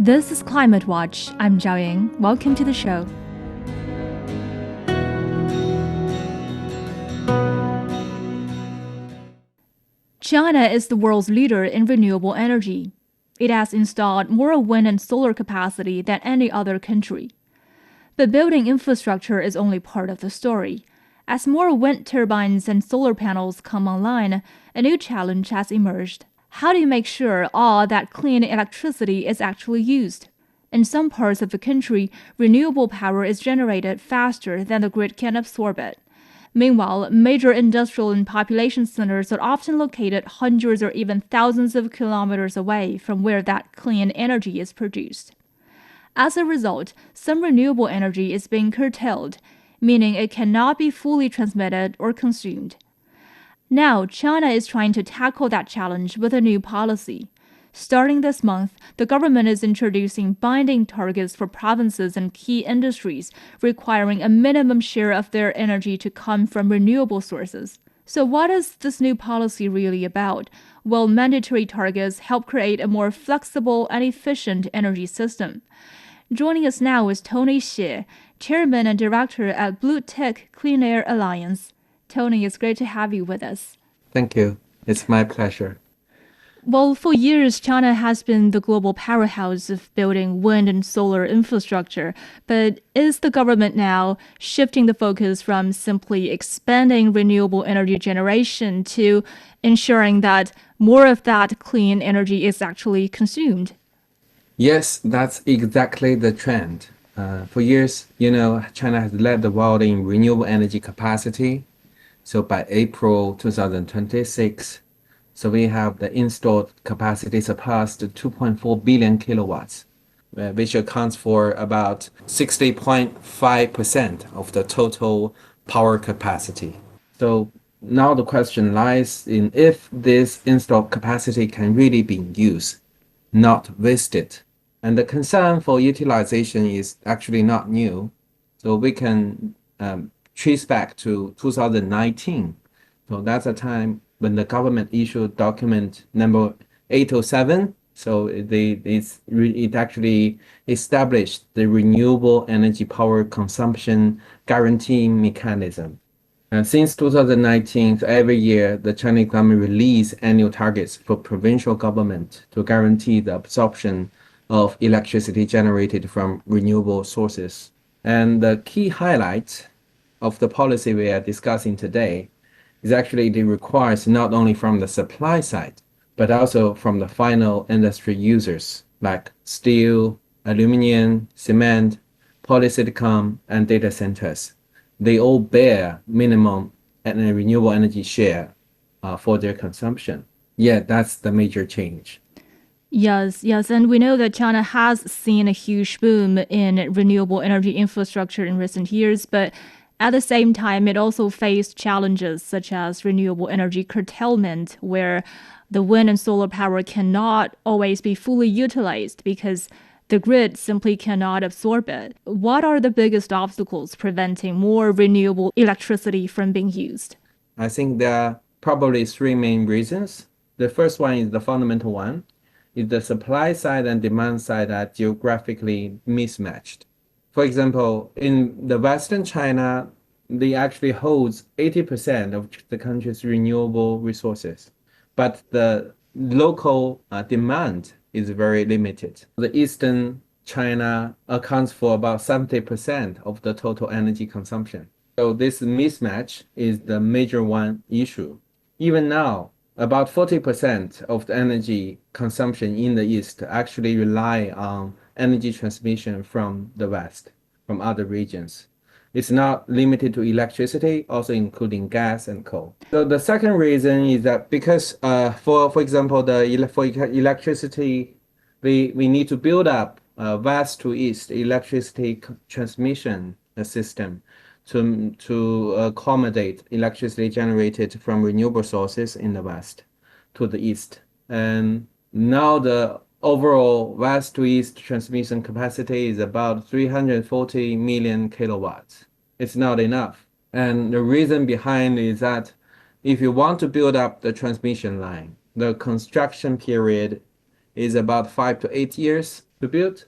This is Climate Watch. I'm Zhao Ying. Welcome to the show. China is the world's leader in renewable energy. It has installed more wind and solar capacity than any other country. But building infrastructure is only part of the story. As more wind turbines and solar panels come online, a new challenge has emerged. How do you make sure all that clean electricity is actually used? In some parts of the country, renewable power is generated faster than the grid can absorb it. Meanwhile, major industrial and population centers are often located hundreds or even thousands of kilometers away from where that clean energy is produced. As a result, some renewable energy is being curtailed, meaning it cannot be fully transmitted or consumed. Now, China is trying to tackle that challenge with a new policy. Starting this month, the government is introducing binding targets for provinces and key industries, requiring a minimum share of their energy to come from renewable sources. So what is this new policy really about? Well, mandatory targets help create a more flexible and efficient energy system. Joining us now is Tonny Xie, Chairman and Director at Bluetech Clean Air Alliance. Tony, it's great to have you with us. Thank you. It's my pleasure. Well, for years, China has been the global powerhouse of building wind and solar infrastructure. But is the government now shifting the focus from simply expanding renewable energy generation to ensuring that more of that clean energy is actually consumed? Yes, that's exactly the trend. For years, China has led the world in renewable energy capacity. So by April 2026, we have the installed capacity surpassed 2.4 billion kilowatts, which accounts for about 60.5% of the total power capacity. So now the question lies in if this installed capacity can really be used, not wasted. And the concern for utilization is actually not new. So we can trace back to 2019. So that's a time when the government issued document number 807. So it actually established the renewable energy power consumption guaranteeing mechanism. Since 2019, every year, the Chinese government released annual targets for provincial government to guarantee the absorption of electricity generated from renewable sources. And the key highlight of the policy we are discussing today is actually it requires not only from the supply side, but also from the final industry users like steel, aluminum, cement, polysilicon, and data centers. They all bear minimum and renewable energy share for their consumption. Yeah, that's the major change. Yes, and we know that China has seen a huge boom in renewable energy infrastructure in recent years, but at the same time, it also faced challenges such as renewable energy curtailment, where the wind and solar power cannot always be fully utilized because the grid simply cannot absorb it. What are the biggest obstacles preventing more renewable electricity from being used? I think there are probably three main reasons. The first one is the fundamental one, is the supply side and demand side are geographically mismatched. For example, in the Western China, they actually holds 80% of the country's renewable resources, but the local demand is very limited. The Eastern China accounts for about 70% of the total energy consumption. So this mismatch is the major one issue. Even now, about 40% of the energy consumption in the East actually rely on energy transmission from the West, from other regions. It's not limited to electricity, also including gas and coal. So the second reason is that because, for example, for electricity, we need to build up a west to east electricity transmission system to accommodate electricity generated from renewable sources in the west to the east. And now the overall west to east transmission capacity is about 340 million kilowatts. It's not enough. And the reason behind is that if you want to build up the transmission line, the construction period is about 5 to 8 years. to build.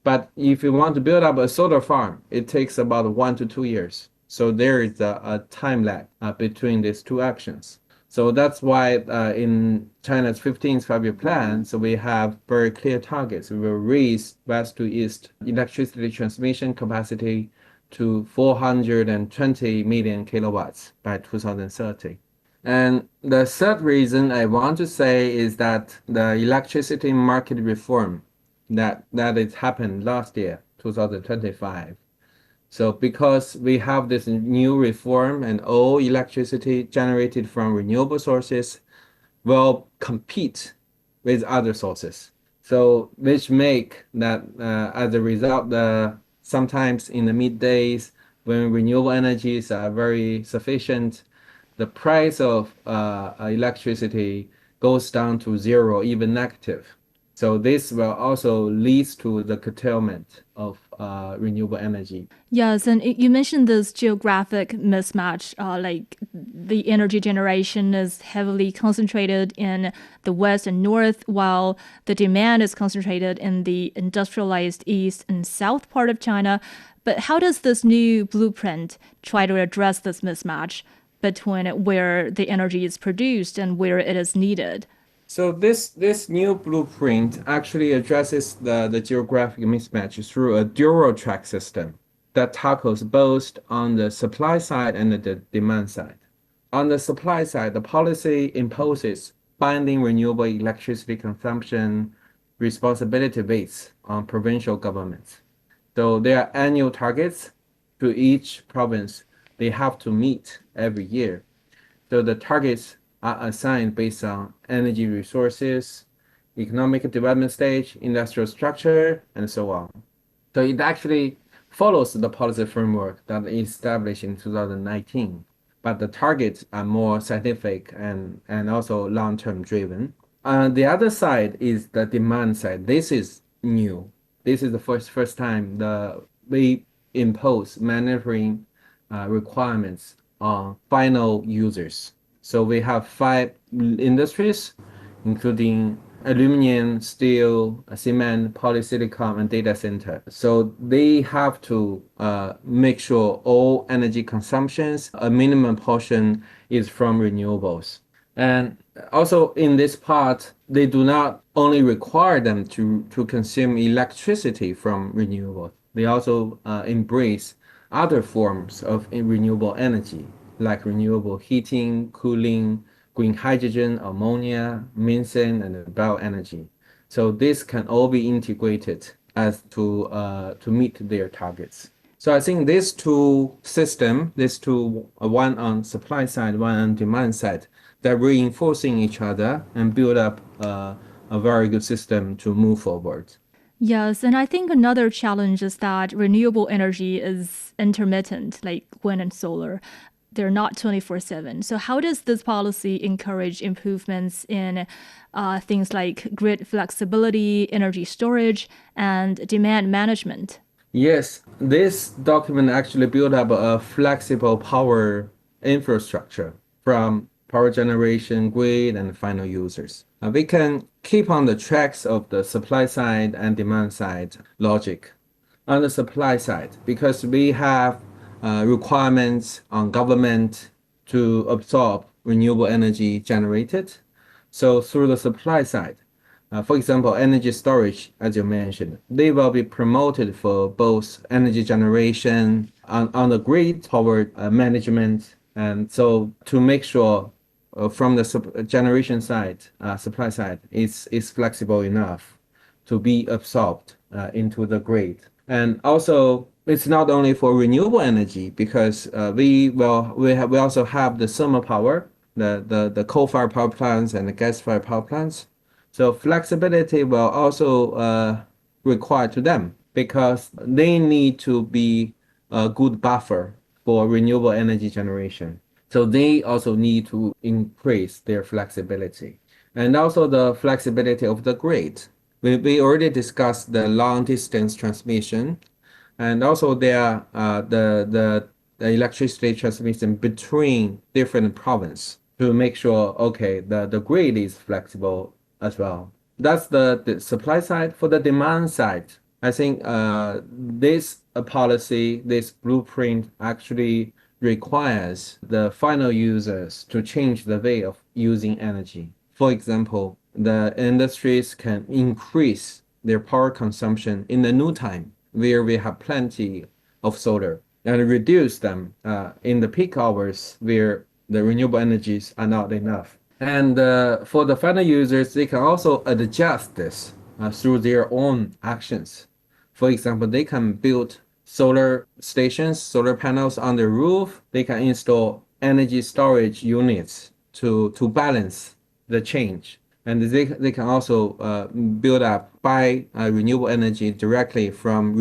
But if you want to build up a solar farm, it takes about 1 to 2 years. So there is a time lag between these two actions. So that's why in China's 15th five-year plan, so we have very clear targets. We will raise west to east electricity transmission capacity to 420 million kilowatts by 2030. And the third reason I want to say is that the electricity market reform that it happened last year, 2025. So because we have this new reform and all electricity generated from renewable sources will compete with other sources. So which make that as a result, sometimes in the middays when renewable energies are very sufficient, the price of electricity goes down to zero, even negative. So this will also lead to the curtailment of renewable energy. Yes, and you mentioned this geographic mismatch, like the energy generation is heavily concentrated in the west and north, while the demand is concentrated in the industrialized east and south part of China. But how does this new blueprint try to address this mismatch between where the energy is produced and where it is needed? So this new blueprint actually addresses the geographic mismatch through a dual track system that tackles both on the supply side and the demand side. On the supply side, the policy imposes binding renewable electricity consumption responsibility weights on provincial governments. So there are annual targets to each province they have to meet every year. So the targets are assigned based on energy resources, economic development stage, industrial structure, and so on. So it actually follows the policy framework that is established in 2019, but the targets are more scientific and also long-term driven. The other side is the demand side. This is new. This is the first time we impose mandatory requirements on final users. So we have five industries, including aluminum, steel, cement, polysilicon, and data center. So they have to make sure all energy consumptions, a minimum portion is from renewables. And also in this part, they do not only require them to consume electricity from renewables, they also embrace other forms of renewable energy, like renewable heating, cooling, green hydrogen, ammonia, methane, and bioenergy. So this can all be integrated as to meet their targets. So I think these two systems, these two, one on supply side, one on demand side, they're reinforcing each other and build up a very good system to move forward. Yes, and I think another challenge is that renewable energy is intermittent, like wind and solar. They're not 24/7. So, how does this policy encourage improvements in things like grid flexibility, energy storage, and demand management? Yes, this document actually built up a flexible power infrastructure from power generation, grid, and final users. We can keep on the tracks of the supply side and demand side logic. On the supply side, because we have requirements on government to absorb renewable energy generated. So through the supply side, for example, energy storage, as you mentioned, they will be promoted for both energy generation on the grid power management. And so to make sure from the generation side, supply side, is flexible enough to be absorbed into the grid. And also, it's not only for renewable energy because we also have the thermal power, the coal-fired power plants and the gas-fired power plants. So flexibility will also require to them because they need to be a good buffer for renewable energy generation. So they also need to increase their flexibility. And also the flexibility of the grid. We already discussed the long distance transmission and also there the electricity transmission between different provinces to make sure, okay, the grid is flexible as well. that's the supply side. For the demand side, I think this policy, this blueprint actually requires the final users to change the way of using energy. For example, the industries can increase their power consumption in the new time where we have plenty of solar and reduce them in the peak hours where the renewable energies are not enough. And for the final users, they can also adjust this through their own actions. For example, they can build solar stations, solar panels on the roof. They can install energy storage units to balance the change. And they can also build up, buy renewable energy directly from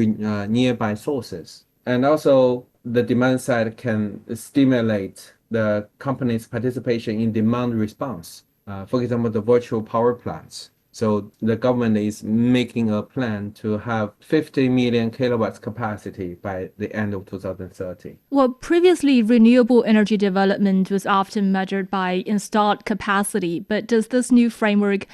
nearby sources. And also, the demand side can stimulate the company's participation in demand response. For example, the virtual power plants. So the government is making a plan to have 50 million kilowatts capacity by the end of 2030. Well, previously, renewable energy development was often measured by installed capacity, but does this new framework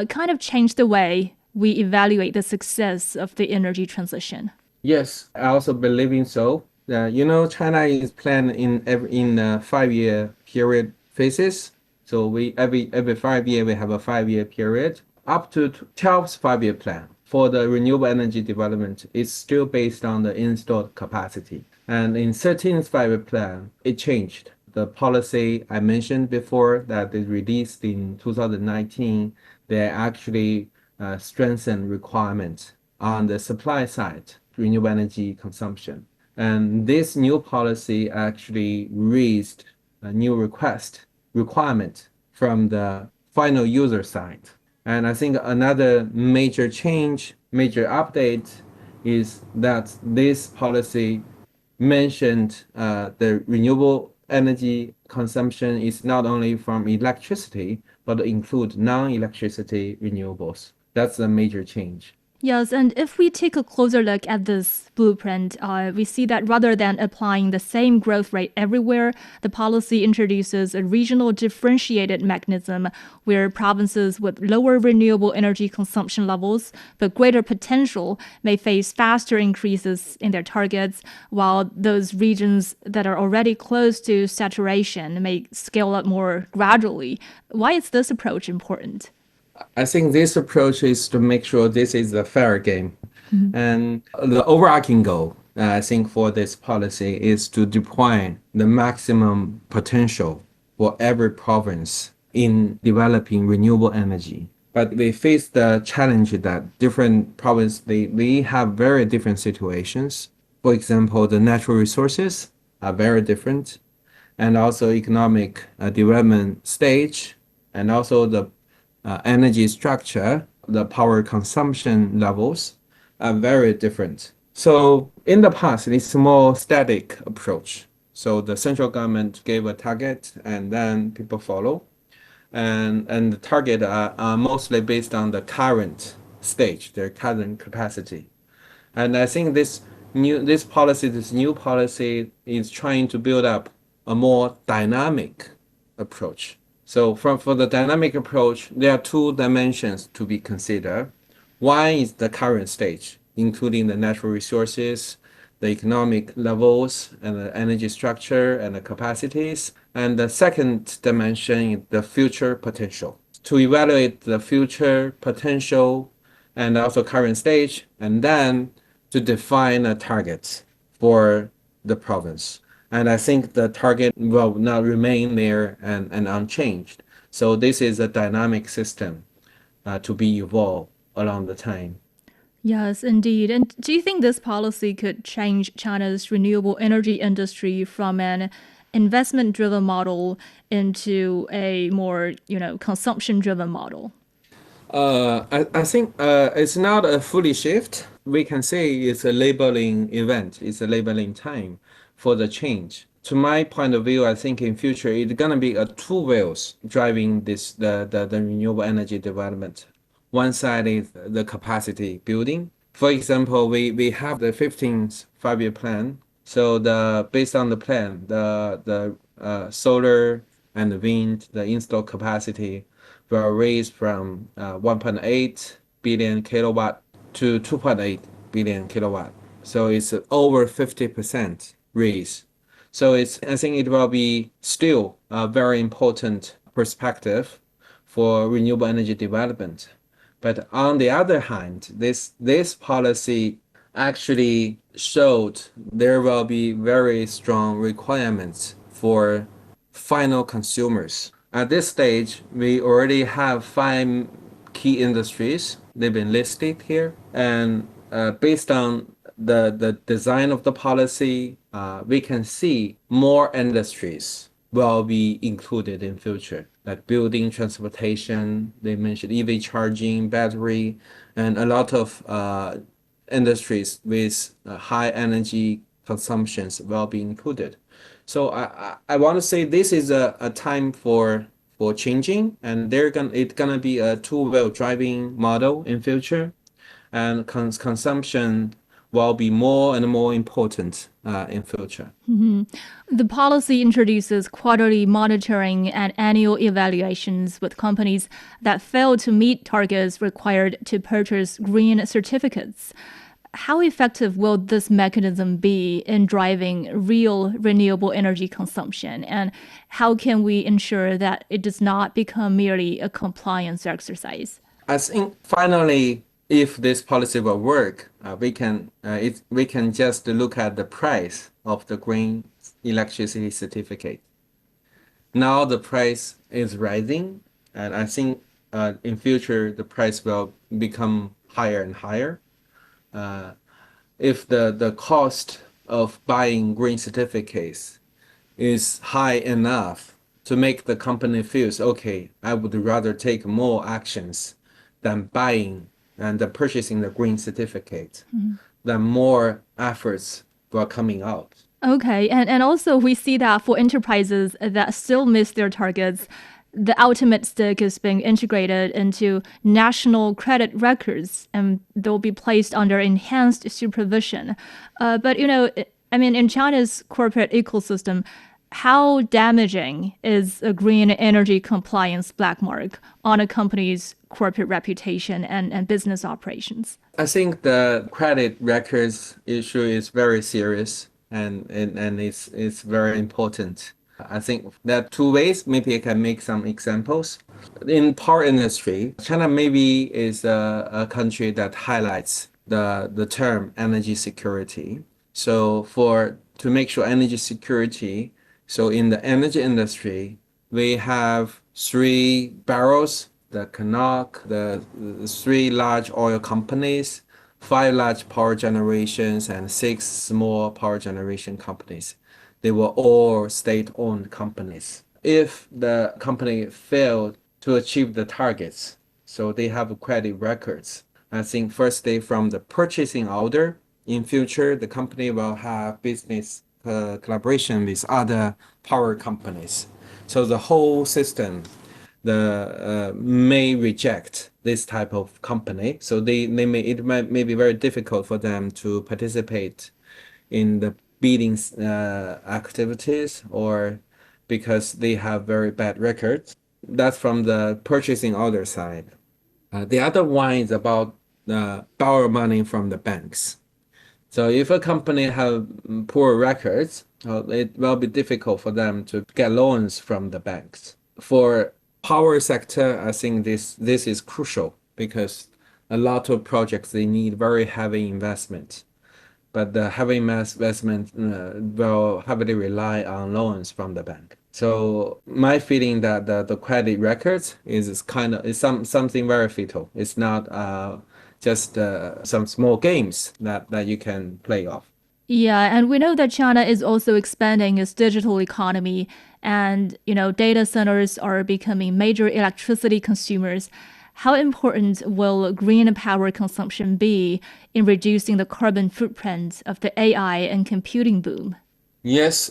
kind of change the way we evaluate the success of the energy transition? Yes, I also believe in so. China is planned in 5 year period phases. So we every 5 year we have a 5 year period. Up to 12th 5 year plan for the renewable energy development is still based on the installed capacity. And in 13th 5 year plan, it changed. The policy I mentioned before that is released in 2019, they actually strengthen requirements on the supply side, renewable energy consumption. And this new policy actually raised a new requirement from the final user side. And I think another major change, major update is that this policy mentioned the renewable energy consumption is not only from electricity, but include non-electricity renewables. That's a major change. Yes, and if we take a closer look at this blueprint, we see that rather than applying the same growth rate everywhere, the policy introduces a regional differentiated mechanism where provinces with lower renewable energy consumption levels but greater potential may face faster increases in their targets, while those regions that are already close to saturation may scale up more gradually. Why is this approach important? I think this approach is to make sure this is a fair game. And the overarching goal, I think, for this policy is to deploy the maximum potential for every province in developing renewable energy. But we face the challenge that different provinces, they have very different situations. For example, the natural resources are very different, and also economic development stage, and also the energy structure, the power consumption levels are very different. So in the past, it's a more static approach. So the central government gave a target and then people follow. And the target are mostly based on the current stage, their current capacity. And I think this new policy is trying to build up a more dynamic approach. So for the dynamic approach, there are two dimensions to be considered. One is the current stage, including the natural resources, the economic levels, and the energy structure and the capacities. And the second dimension is the future potential. To evaluate the future potential and also current stage, and then to define a target for the province. And I think the target will not remain there and unchanged. So this is a dynamic system to be evolved along the time. Yes, indeed. And do you think this policy could change China's renewable energy industry from an investment-driven model into a more, consumption-driven model? I think it's not a fully shift. We can say it's a labeling event. It's a labeling time for the change. To my point of view, I think in future it's gonna be a two wheels driving the renewable energy development. One side is the capacity building. For example, we have the 15th 5 year plan. So based on the plan, the solar and the wind, the installed capacity will raise from 1.8 billion kilowatt to 2.8 billion kilowatt. So it's over 50% raise. So I think it will be still a very important perspective for renewable energy development. But on the other hand, this policy actually showed there will be very strong requirements for final consumers. At this stage, we already have five key industries. They've been listed here, and based on the design of the policy, we can see more industries will be included in future, like building, transportation. They mentioned EV charging, battery, and a lot of industries with high energy consumptions will be included. So I want to say this is a time for changing, and it's gonna be a two-wheel driving model in future, and consumption will be more and more important in future. The policy introduces quarterly monitoring and annual evaluations with companies that fail to meet targets required to purchase green certificates. How effective will this mechanism be in driving real renewable energy consumption? And how can we ensure that it does not become merely a compliance exercise? I think finally, if this policy will work, we can just look at the price of the green electricity certificate. Now the price is rising, and I think in future the price will become higher and higher. If the cost of buying green certificates is high enough to make the company feels okay, I would rather take more actions than buying and purchasing the green certificate, then more efforts were coming out. Okay, and also we see that for enterprises that still miss their targets, the ultimate stick is being integrated into national credit records and they'll be placed under enhanced supervision. But, I mean, in China's corporate ecosystem, how damaging is a green energy compliance black mark on a company's corporate reputation and business operations? I think the credit records issue is very serious and it's very important. I think there are two ways. Maybe I can make some examples. In power industry, China maybe is a country that highlights the term energy security. So to make sure energy security, so in the energy industry, we have three barrels, the Canuck, the three large oil companies, five large power generations, and six small power generation companies. They were all state-owned companies. If the company failed to achieve the targets, so they have credit records. I think firstly from the purchasing order, in future the company will have business collaboration with other power companies. So the whole system may reject this type of company. So it may be very difficult for them to participate in the bidding activities or because they have very bad records. That's from the purchasing order side. The other one is about borrow money from the banks. So if a company have poor records, it will be difficult for them to get loans from the banks. For power sector, I think this is crucial because a lot of projects they need very heavy investment, but the heavy investment will heavily rely on loans from the bank. So my feeling that the credit records is something very vital. It's not just some small games that you can play off. Yeah, and we know that China is also expanding its digital economy and, data centers are becoming major electricity consumers. How important will green power consumption be in reducing the carbon footprint of the AI and computing boom? Yes,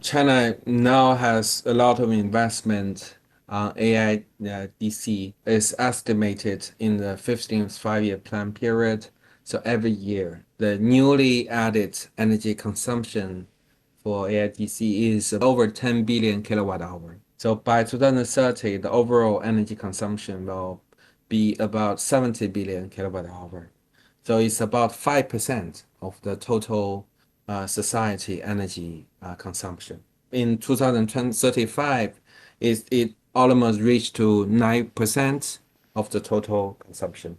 China now has a lot of investment on AI DC. Is estimated in the 15th five-year plan period. So every year, the newly added energy consumption for AI DC is over 10 billion kilowatt hour. So by 2030, the overall energy consumption will be about 70 billion kilowatt hour. So it's about 5% of the total society energy consumption. In 2035, it almost reached to 9% of the total consumption.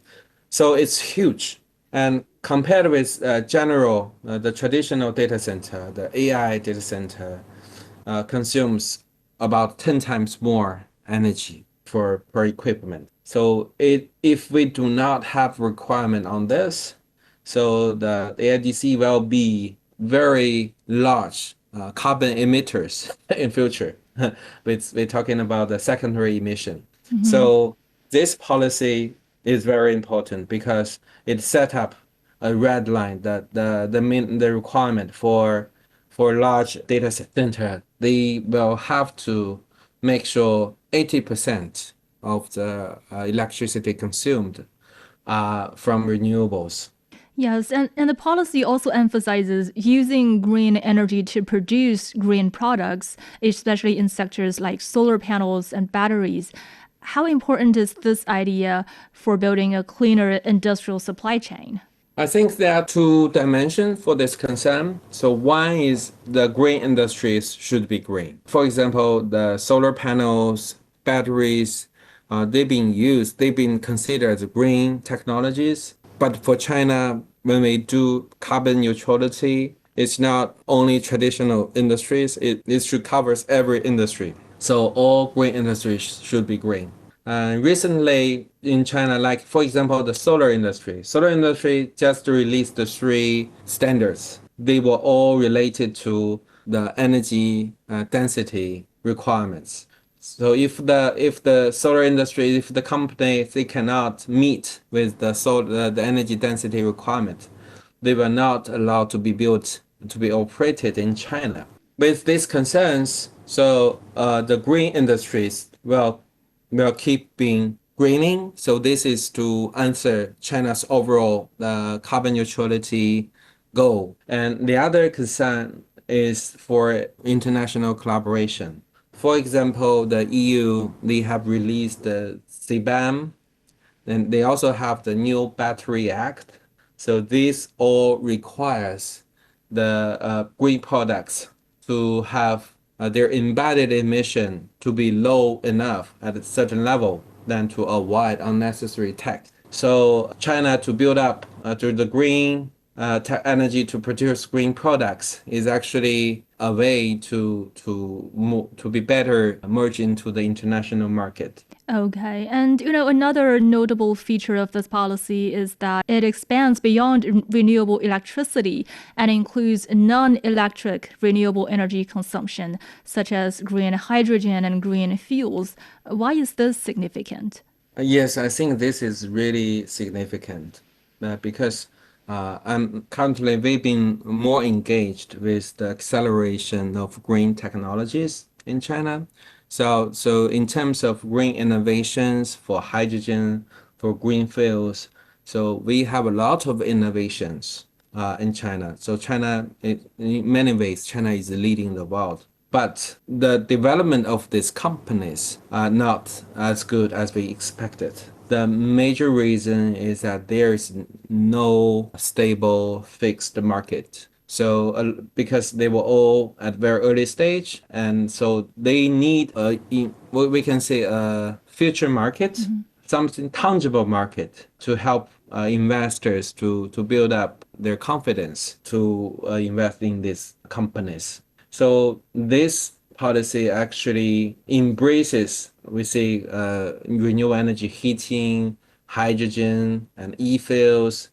So it's huge. And compared with the traditional data center, the AI data center consumes about 10 times more energy for per equipment. So if we do not have requirement on this, so the AIDC will be very large carbon emitters in future. We're talking about the secondary emission. Hmm. So this policy is very important because it set up a red line that the requirement for large data center, they will have to make sure 80% of the electricity consumed are from renewables. Yes, and the policy also emphasizes using green energy to produce green products, especially in sectors like solar panels and batteries. How important is this idea for building a cleaner industrial supply chain? I think there are two dimensions for this concern. So one is the green industries should be green. For example, the solar panels, batteries, they've been considered as green technologies. But for China, when we do carbon neutrality, it's not only traditional industries, it should cover every industry. So all green industries should be green. Recently in China, like for example, the solar industry just released the three standards. They were all related to the energy density requirements. So if the solar industry, if the company they cannot meet with the energy density requirement, they were not allowed to be built to be operated in China. With these concerns, so the green industries will keep being greening. So this is to answer China's overall carbon neutrality goal. And the other concern is for international collaboration. For example, the EU, they have released the CBAM, and they also have the new Battery Act. So this all requires the green products to have their embedded emission to be low enough at a certain level than to avoid unnecessary tax. So China to build up to the green energy to produce green products is actually a way to be better merge into the international market. Okay. And, another notable feature of this policy is that it expands beyond renewable electricity and includes non-electric renewable energy consumption, such as green hydrogen and green fuels. Why is this significant? Yes, I think this is really significant because we've been more engaged with the acceleration of green technologies in China. So in terms of green innovations for hydrogen, for green fuels, so we have a lot of innovations in China. So in many ways, China is leading the world. But the development of these companies are not as good as we expected. The major reason is that there is no stable fixed market. So because they were all at very early stage, and so they need what we can say a future market, something tangible market to help investors to build up their confidence to invest in these companies. So this policy actually embraces, we say, renewable energy heating, hydrogen, and e-fuels.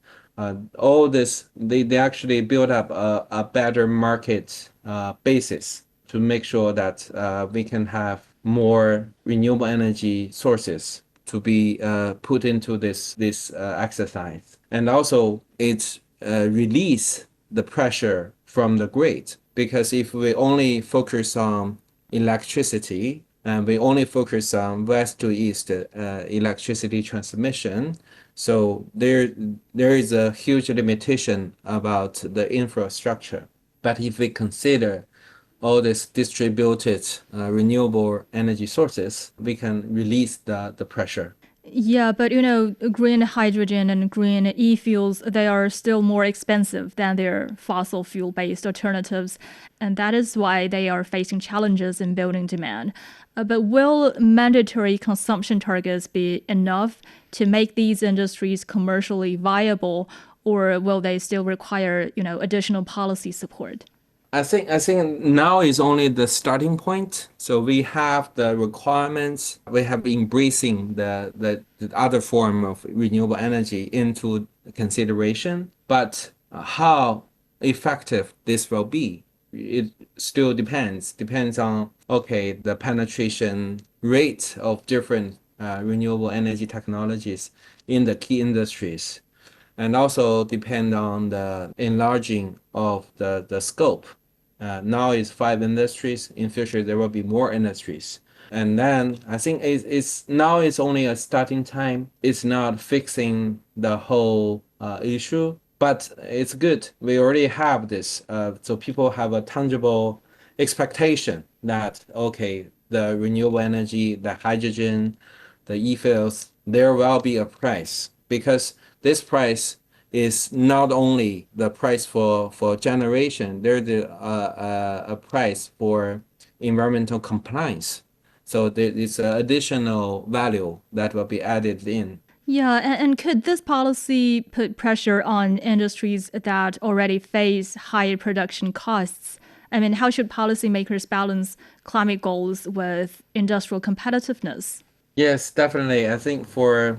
All this, they actually build up a better market basis to make sure that we can have more renewable energy sources to be put into this exercise. And also, it release the pressure from the grid because if we only focus on electricity and we only focus on west to east electricity transmission, so there is a huge limitation about the infrastructure. But if we consider all these distributed renewable energy sources, we can release the pressure. Yeah, but green hydrogen and green e-fuels, they are still more expensive than their fossil fuel-based alternatives, and that is why they are facing challenges in building demand. But will mandatory consumption targets be enough to make these industries commercially viable, or will they still require, additional policy support? I think now is only the starting point. So we have the requirements. We have embracing the other form of renewable energy into consideration. But how effective this will be, it still depends. Depends on, okay, the penetration rate of different renewable energy technologies in the key industries, and also depend on the enlarging of the scope. Now it's five industries. In future, there will be more industries. And then I think it's now it's only a starting time. It's not fixing the whole issue, but it's good. We already have this, so people have a tangible expectation that okay, the renewable energy, the hydrogen, the e-fuels, there will be a price because this price is not only the price for generation, there's a price for environmental compliance. So there is an additional value that will be added in. Yeah, and could this policy put pressure on industries that already face higher production costs? I mean, how should policymakers balance climate goals with industrial competitiveness? Yes, definitely. I think for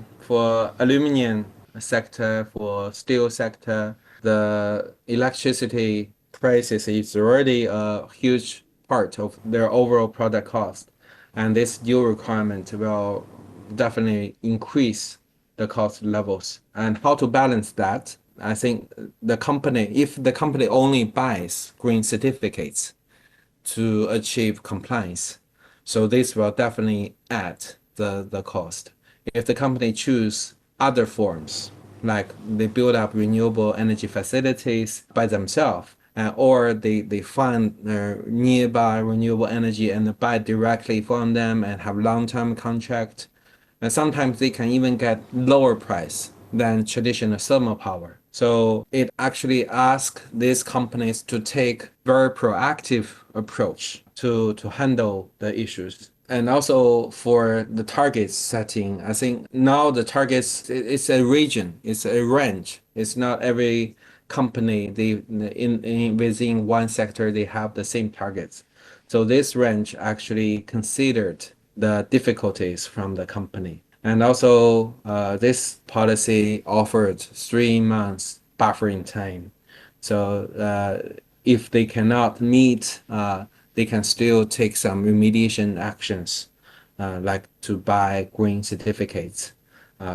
aluminum sector, for steel sector, the electricity prices is already a huge part of their overall product cost. And this dual requirement will definitely increase the cost levels. And how to balance that? I think if the company only buys green certificates to achieve compliance. So this will definitely add the cost. If the company choose other forms, like they build up renewable energy facilities by themselves, or they find nearby renewable energy and buy directly from them and have long-term contract, and sometimes they can even get lower price than traditional thermal power. So it actually asks these companies to take very proactive approach to handle the issues. And also for the target setting, I think now the targets it's a region, it's a range. It's not every company in within one sector they have the same targets. So this range actually considered the difficulties from the company. And also, this policy offered 3 months buffering time. So, if they cannot meet, they can still take some remediation actions, like to buy green certificates,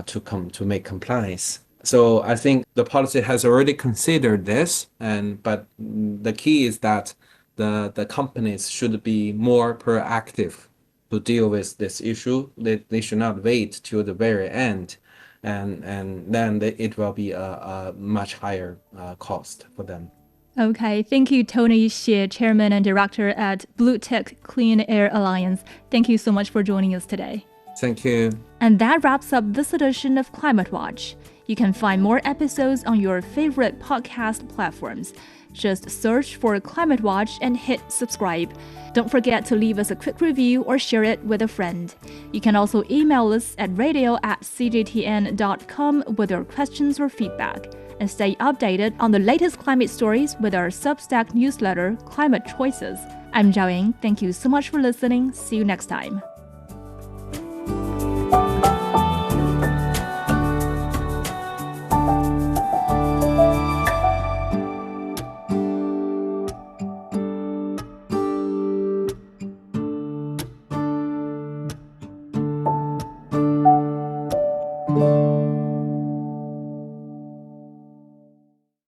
to make compliance. So I think the policy has already considered this, but the key is that the companies should be more proactive to deal with this issue. They should not wait till the very end, and then it will be a much higher cost for them. Okay, thank you, Tonny Xie, Chairman and Director at Bluetech Clean Air Alliance. Thank you so much for joining us today. Thank you. And that wraps up this edition of Climate Watch. You can find more episodes on your favorite podcast platforms. Just search for Climate Watch and hit subscribe. Don't forget to leave us a quick review or share it with a friend. You can also email us at radio@cjtn.com with your questions or feedback. And stay updated on the latest climate stories with our Substack newsletter, Climate Choices. I'm Zhao Ying. Thank you so much for listening. See you next time.